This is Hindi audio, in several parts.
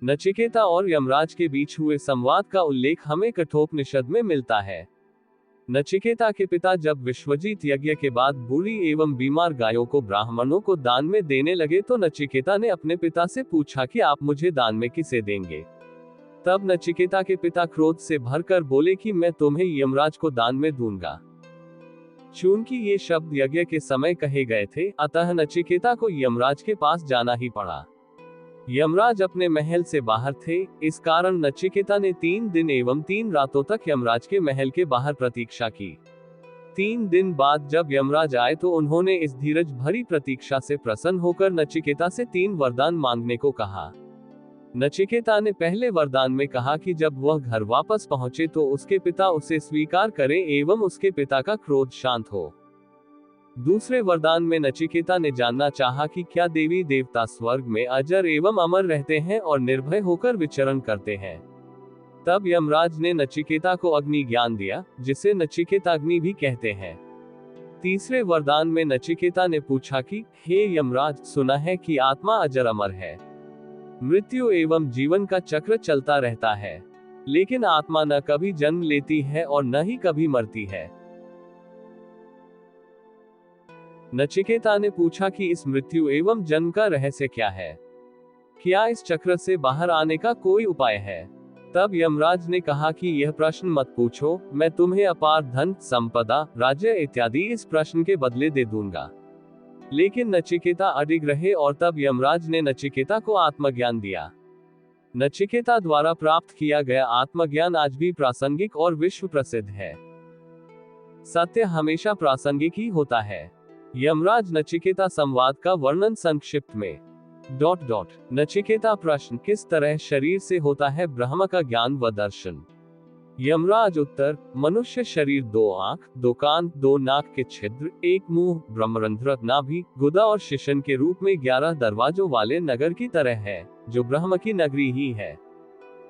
नचिकेता और यमराज के बीच हुए संवाद का उल्लेख हमें कठोपनिषद में मिलता है। नचिकेता के पिता जब विश्वजीत यज्ञ के बाद बूढ़ी एवं बीमार गायों को ब्राह्मणों को दान में देने लगे तो नचिकेता ने अपने पिता से पूछा कि आप मुझे दान में किसे देंगे। तब नचिकेता के पिता क्रोध से भरकर बोले कि मैं तुम्हें यमराज को दान में दूंगा। चूंकि ये शब्द यज्ञ के समय कहे गए थे, अतः नचिकेता को यमराज के पास जाना ही पड़ा। यमराज अपने महल से बाहर थे, इस कारण नचिकेता ने 3 दिन एवं 3 रातों तक यमराज के महल के बाहर प्रतीक्षा की। 3 दिन बाद जब यमराज आए तो उन्होंने इस धीरज भरी प्रतीक्षा से प्रसन्न होकर नचिकेता से 3 वरदान मांगने को कहा। नचिकेता ने पहले वरदान में कहा कि जब वह घर वापस पहुंचे तो उसके पिता उसे स्वीकार करें एवं उसके पिता का क्रोध शांत हो। दूसरे वरदान में नचिकेता ने जानना चाहा कि क्या देवी देवता स्वर्ग में अजर एवं अमर रहते हैं और निर्भय होकर विचरण करते हैं। तब यमराज ने नचिकेता को अग्नि ज्ञान दिया, जिसे नचिकेताग्नि भी कहते हैं। तीसरे वरदान में नचिकेता ने पूछा कि हे यमराज, सुना है कि आत्मा अजर अमर है, मृत्यु एवं जीवन का चक्र चलता रहता है, लेकिन आत्मा न कभी जन्म लेती है और न ही कभी मरती है। नचिकेता ने पूछा कि इस मृत्यु एवं जन्म का रहस्य क्या है, क्या इस चक्र से बाहर आने का कोई उपाय है। तब यमराज ने कहा कि यह प्रश्न मत पूछो, मैं तुम्हें अपार धन, संपदा, राज्य इत्यादि इस प्रश्न के बदले दे दूंगा। लेकिन नचिकेता अडिग रहे और तब यमराज ने नचिकेता को आत्मज्ञान दिया। नचिकेता द्वारा प्राप्त किया गया आत्मज्ञान आज भी प्रासंगिक और विश्व प्रसिद्ध है। सत्य हमेशा प्रासंगिक ही होता है। यमराज नचिकेता संवाद का वर्णन संक्षिप्त में। नचिकेता प्रश्न, किस तरह शरीर से होता है ब्रह्म का ज्ञान व दर्शन। यमराज उत्तर, मनुष्य शरीर 2 आंख, 2 कान, 2 नाक के छिद्र, 1 मुंह, ब्रह्मरंध्र, नाभि, गुदा और शिशन के रूप में 11 दरवाजों वाले नगर की तरह है, जो ब्रह्म की नगरी ही है।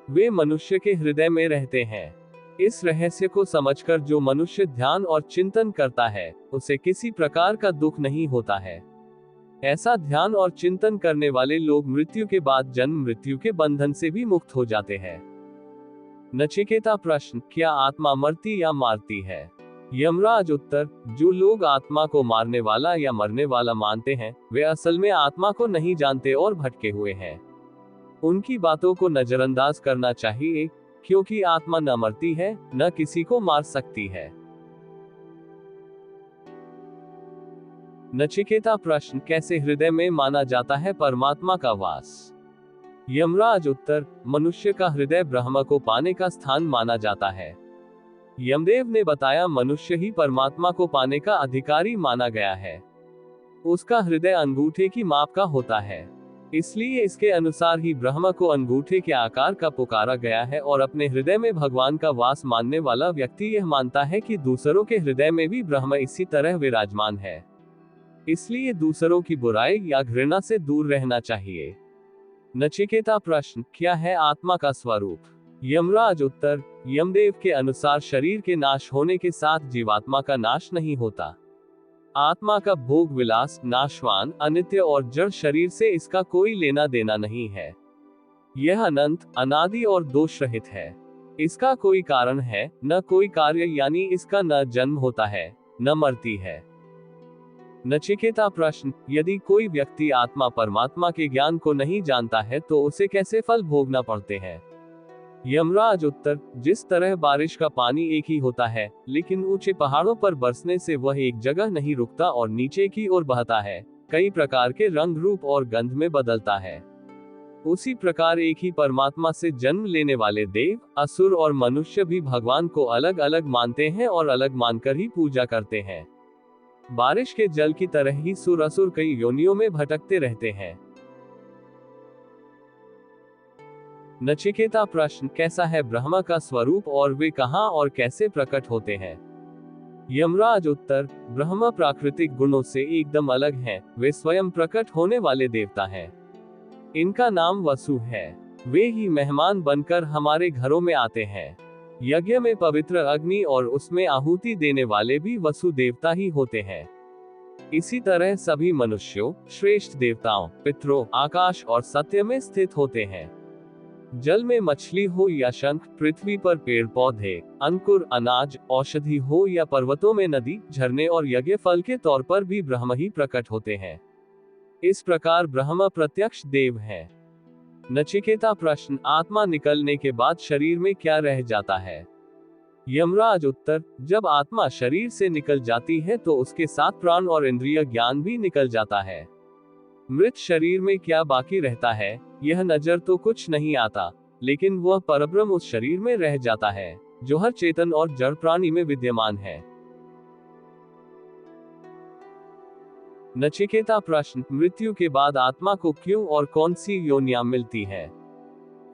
वे मनुष्य के हृदय में रहते हैं। इस रहस्य को समझकर जो मनुष्य ध्यान और चिंतन करता है, उसे किसी प्रकार का दुख नहीं होता है। ऐसा ध्यान और चिंतन करने वाले लोग मृत्यु के बाद जन्म मृत्यु के बंधन से भी मुक्त हो जाते हैं। नचिकेता प्रश्न, क्या आत्मा मरती या मारती है। यमराज उत्तर, जो लोग आत्मा को मारने वाला या मरने वाला मानते हैं, वे असल में आत्मा को नहीं जानते और भटके हुए हैं। उनकी बातों को नजरअंदाज करना चाहिए, क्योंकि आत्मा न मरती है, न किसी को मार सकती है। नचिकेता प्रश्न, कैसे हृदय में माना जाता है परमात्मा का वास। यमराज उत्तर, मनुष्य का हृदय ब्रह्म को पाने का स्थान माना जाता है। यमदेव ने बताया, मनुष्य ही परमात्मा को पाने का अधिकारी माना गया है। उसका हृदय अंगूठे की माप का होता है, इसलिए इसके अनुसार ही ब्रह्म को अंगूठे के आकार का पुकारा गया है। और अपने हृदय में भगवान का वास मानने वाला व्यक्ति यह मानता है कि दूसरों के हृदय में भी ब्रह्म इसी तरह विराजमान है, इसलिए दूसरों की बुराई या घृणा से दूर रहना चाहिए। नचिकेता प्रश्न, क्या है आत्मा का स्वरूप। यमराज उत्तर, यमदेव के अनुसार शरीर के नाश होने के साथ जीवात्मा का नाश नहीं होता। आत्मा का भोग विलास, नाशवान, अनित्य और जड़ शरीर से इसका कोई लेना देना नहीं है। यह अनंत, अनादि और दोष रहित है। इसका कोई कारण है, न कोई कार्य, यानी इसका न जन्म होता है, न मरती है। नचिकेता प्रश्न, यदि कोई व्यक्ति आत्मा परमात्मा के ज्ञान को नहीं जानता है तो उसे कैसे फल भोगना पड़ते हैं। यमराज उत्तर, जिस तरह बारिश का पानी एक ही होता है, लेकिन ऊंचे पहाड़ों पर बरसने से वह एक जगह नहीं रुकता और नीचे की ओर बहता है, कई प्रकार के रंग, रूप और गंध में बदलता है, उसी प्रकार एक ही परमात्मा से जन्म लेने वाले देव, असुर और मनुष्य भी भगवान को अलग अलग मानते हैं और अलग मानकर ही पूजा करते हैं। बारिश के जल की तरह ही सुर असुर कई योनियों में भटकते रहते हैं। नचिकेता प्रश्न, कैसा है ब्रह्म का स्वरूप और वे कहां और कैसे प्रकट होते हैं। यमराज उत्तर, ब्रह्म प्राकृतिक गुणों से एकदम अलग हैं, वे स्वयं प्रकट होने वाले देवता हैं। इनका नाम वसु है। वे ही मेहमान बनकर हमारे घरों में आते हैं। यज्ञ में पवित्र अग्नि और उसमें आहुति देने वाले भी वसु देवता ही होते हैं। इसी तरह सभी मनुष्यों, श्रेष्ठ देवताओं, पितरों, आकाश और सत्य में स्थित होते हैं। जल में मछली हो या शंख, पृथ्वी पर पेड़ पौधे, अंकुर, अनाज, औषधि हो या पर्वतों में नदी, झरने और यज्ञ फल के तौर पर भी ब्रह्म ही प्रकट होते हैं। इस प्रकार ब्रह्म प्रत्यक्ष देव है। नचिकेता प्रश्न, आत्मा निकलने के बाद शरीर में क्या रह जाता है? यमराज उत्तर, जब आत्मा शरीर से निकल जाती है तो उसके साथ प्राण और इंद्रिय ज्ञान भी निकल जाता है। मृत शरीर में क्या बाकी रहता है, यह नजर तो कुछ नहीं आता, लेकिन वह परब्रह्म उस शरीर में रह जाता है, जो हर चेतन और जड़ प्राणी में विद्यमान है। नचिकेता प्रश्न, मृत्यु के बाद आत्मा को क्यों और कौन सी योनियां मिलती है?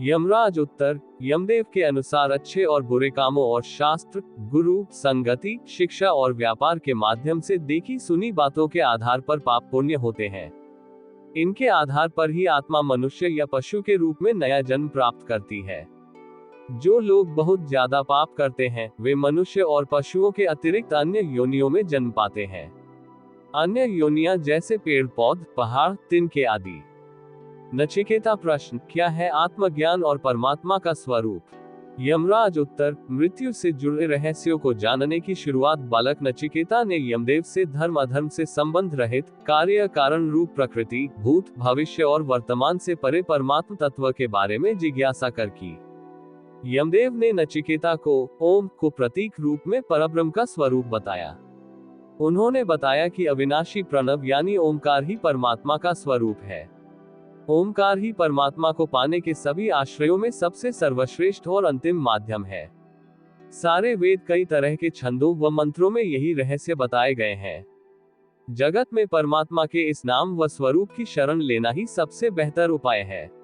यमराज उत्तर, यमदेव के अनुसार अच्छे और बुरे कामों और शास्त्र, गुरु, संगति, शिक्षा और व्यापार के माध्यम से देखी सुनी बातों के आधार पर पाप पुण्य होते हैं। इनके आधार पर ही आत्मा मनुष्य या पशु के रूप में नया जन्म प्राप्त करती है। जो लोग बहुत ज्यादा पाप करते हैं, वे मनुष्य और पशुओं के अतिरिक्त अन्य योनियों में जन्म पाते हैं। अन्य योनियां जैसे पेड़ पौध, पहाड़, तिनके आदि। नचिकेता प्रश्न, क्या है आत्मज्ञान और परमात्मा का स्वरूप? यमराज उत्तर, मृत्यु से जुड़े रहस्यों को जानने की शुरुआत बालक नचिकेता ने यमदेव से धर्म अधर्म से संबंध रहित, कार्य कारण रूप प्रकृति, भूत, भविष्य और वर्तमान से परे परमात्म तत्व के बारे में जिज्ञासा कर की। यमदेव ने नचिकेता को ओम को प्रतीक रूप में परब्रह्म का स्वरूप बताया। उन्होंने बताया कि अविनाशी प्रणव यानी ओमकार ही परमात्मा का स्वरूप है। ओमकार ही परमात्मा को पाने के सभी आश्रयों में सबसे सर्वश्रेष्ठ और अंतिम माध्यम है। सारे वेद कई तरह के छंदों व मंत्रों में यही रहस्य बताए गए हैं। जगत में परमात्मा के इस नाम व स्वरूप की शरण लेना ही सबसे बेहतर उपाय है।